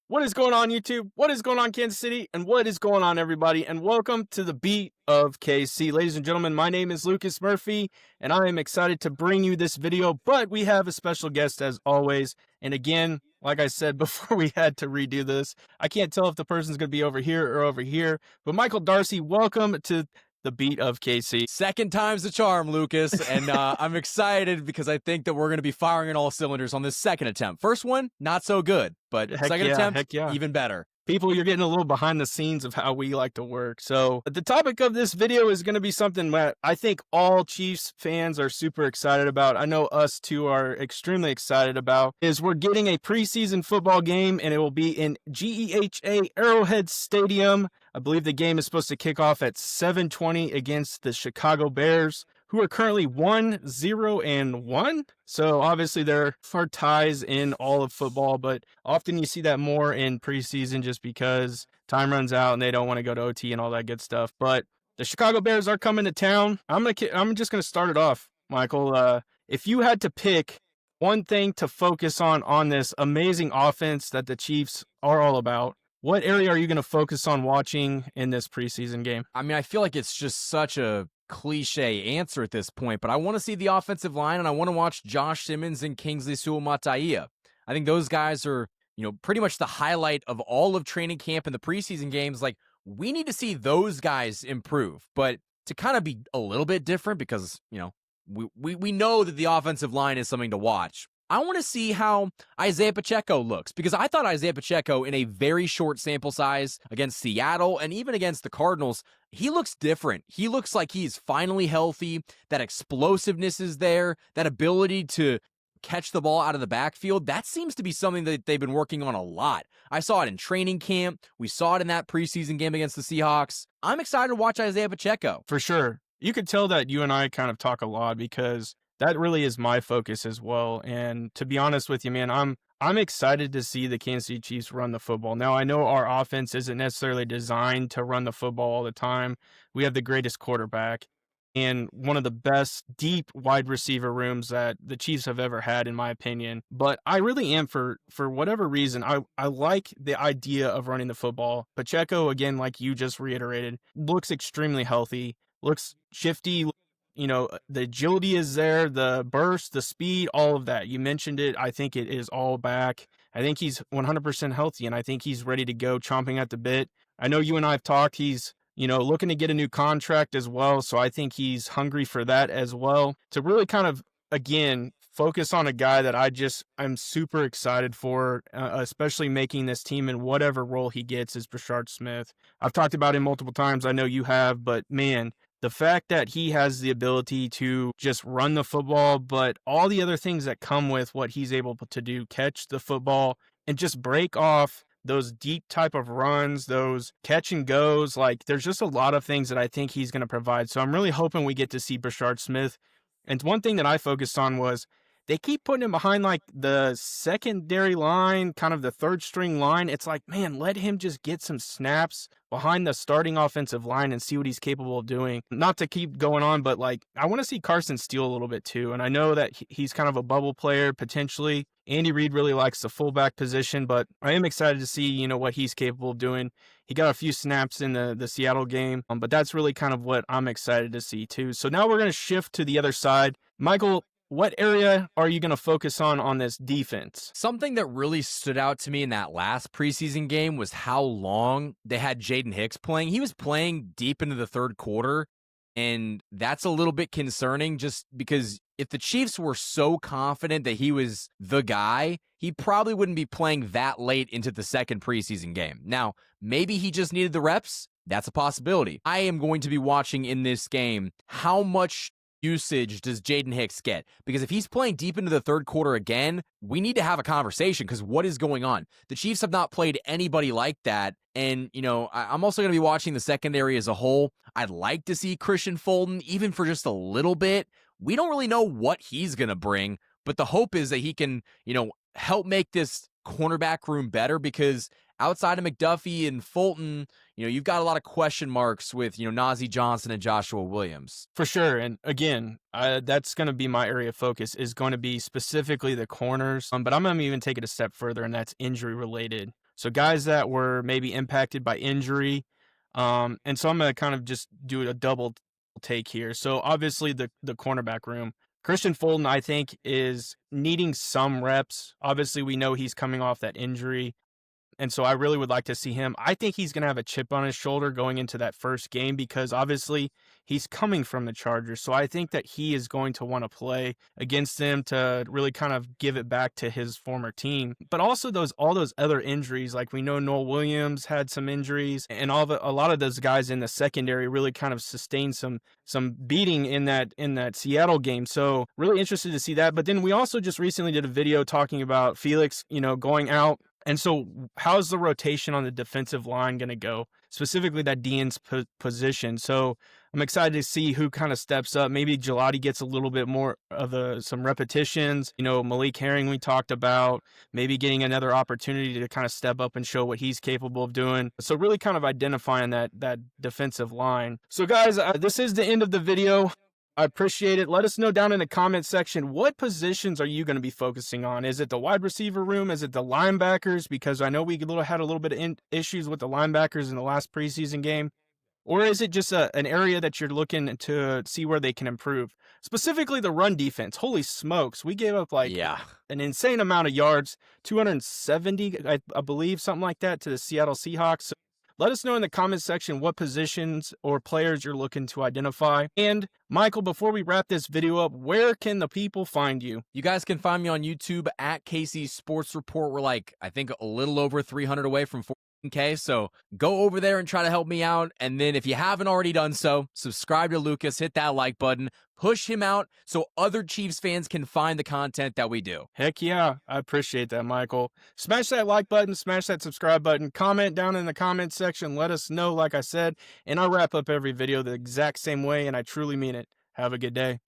What is going on, YouTube? What is going on, Kansas City? And what is going on, everybody? And welcome to the Beat of KC. Ladies and gentlemen, my name is Lucas Murphy, and I am excited to bring you this video, but we have a special guest as always. And again, like I said before we had to redo this, I can't tell if the person's going to be over here or over here, but Michael Darcy, welcome to the Beat of KC. Second time's the charm, Lucas, and I'm excited because I think that we're going to be firing on all cylinders on this second attempt. First one, not so good, but second attempt, even better. People, you're getting a little behind the scenes of how we like to work. So the topic of this video is going to be something that I think all Chiefs fans are super excited about. I know us two are extremely excited about, is we're getting a preseason football game, and it will be in GEHA Arrowhead Stadium. I believe the game is supposed to kick off at 7:20 against the Chicago Bears, who are currently 1-0-1. So obviously there are ties in all of football, but often you see that more in preseason just because time runs out and they don't want to go to OT and all that good stuff. But the Chicago Bears are coming to town. I'm just gonna start it off, Michael. If you had to pick one thing to focus on this amazing offense that the Chiefs are all about, what area are you going to focus on watching in this preseason game? I mean, I feel like it's just such a cliche answer at this point, but I want to see the offensive line, and I want to watch Josh Simmons and Kingsley Suamataia. I think those guys are, pretty much the highlight of all of training camp and the preseason games. Like, we need to see those guys improve, but to kind of be a little bit different because, we know that the offensive line is something to watch. I want to see how Isaiah Pacheco looks, because I thought Isaiah Pacheco, in a very short sample size against Seattle and even against the Cardinals, he looks different. He looks like he's finally healthy. That explosiveness is there. That ability to catch the ball out of the backfield, that seems to be something that they've been working on a lot. I saw it in training camp. We saw it in that preseason game against the Seahawks. I'm excited to watch Isaiah Pacheco. For sure. You could tell that you and I kind of talk a lot because that really is my focus as well. And to be honest with you, man, I'm excited to see the Kansas City Chiefs run the football. Now, I know our offense isn't necessarily designed to run the football all the time. We have the greatest quarterback and one of the best deep wide receiver rooms that the Chiefs have ever had, in my opinion. But I really am, for whatever reason, I like the idea of running the football. Pacheco, again, like you just reiterated, looks extremely healthy, looks shifty. The agility is there, the burst, the speed, all of that. You mentioned it. I think it is all back. I think he's 100% healthy, and I think he's ready to go, chomping at the bit. I know you and I have talked. He's, looking to get a new contract as well, so I think he's hungry for that as well. To really kind of, again, focus on a guy that I'm super excited for, especially making this team in whatever role he gets, is Brashard Smith. I've talked about him multiple times. I know you have, but man, the fact that he has the ability to just run the football, but all the other things that come with what he's able to do, catch the football and just break off those deep type of runs, those catch and goes, like there's just a lot of things that I think he's going to provide. So I'm really hoping we get to see Brashard Smith. And one thing that I focused on was they keep putting him behind like the secondary line, kind of the third string line. It's like, man, let him just get some snaps behind the starting offensive line and see what he's capable of doing. Not to keep going on, but like, I want to see Carson Steele a little bit too. And I know that he's kind of a bubble player potentially. Andy Reid really likes the fullback position, but I am excited to see, what he's capable of doing. He got a few snaps in the Seattle game, but that's really kind of what I'm excited to see too. So now we're going to shift to the other side. Michael, what area are you going to focus on this defense? Something that really stood out to me in that last preseason game was how long they had Jaden Hicks playing. He was playing deep into the third quarter, and that's a little bit concerning just because if the Chiefs were so confident that he was the guy, he probably wouldn't be playing that late into the second preseason game. Now, maybe he just needed the reps. That's a possibility. I am going to be watching in this game how much usage does Jaden Hicks get? Because if he's playing deep into the third quarter again, we need to have a conversation because what is going on? The Chiefs have not played anybody like that. And, I'm also going to be watching the secondary as a whole. I'd like to see Christian Fulton, even for just a little bit. We don't really know what he's going to bring, but the hope is that he can, help make this cornerback room better because outside of McDuffie and Fulton, you've got a lot of question marks with, Najee Johnson and Joshua Williams. For sure. And again, that's going to be my area of focus, is going to be specifically the corners. But I'm going to even take it a step further, and that's injury related. So guys that were maybe impacted by injury. And so I'm going to kind of just do a double take here. So obviously the cornerback room. Christian Fulton, I think, is needing some reps. Obviously, we know he's coming off that injury. And so I really would like to see him. I think he's going to have a chip on his shoulder going into that first game because obviously he's coming from the Chargers. So I think that he is going to want to play against them to really kind of give it back to his former team. But also all those other injuries, like we know Noel Williams had some injuries, and a lot of those guys in the secondary really kind of sustained some beating in that Seattle game. So really interested to see that. But then we also just recently did a video talking about Felix, going out. And so how's the rotation on the defensive line going to go, specifically that DN's position? So I'm excited to see who kind of steps up. Maybe Gelati gets a little bit more of some repetitions. Malik Herring we talked about, maybe getting another opportunity to kind of step up and show what he's capable of doing. So really kind of identifying that defensive line. So guys, this is the end of the video. I appreciate it. Let us know down in the comment section, what positions are you going to be focusing on? Is it the wide receiver room? Is it the linebackers? Because I know we had a little bit of issues with the linebackers in the last preseason game. Or is it just an area that you're looking to see where they can improve? Specifically the run defense. Holy smokes. We gave up an insane amount of yards, 270, I believe, something like that, to the Seattle Seahawks. Let us know in the comment section what positions or players you're looking to identify. And Michael, before we wrap this video up, where can the people find you? You guys can find me on YouTube at Casey's Sports Report. We're I think a little over 300 away from 14K. So go over there and try to help me out. And then if you haven't already done so, subscribe to Lucas, hit that like button, push him out so other Chiefs fans can find the content that we do. Heck yeah. I appreciate that, Michael. Smash that like button, smash that subscribe button, comment down in the comment section. Let us know, like I said. And I wrap up every video the exact same way, and I truly mean it. Have a good day.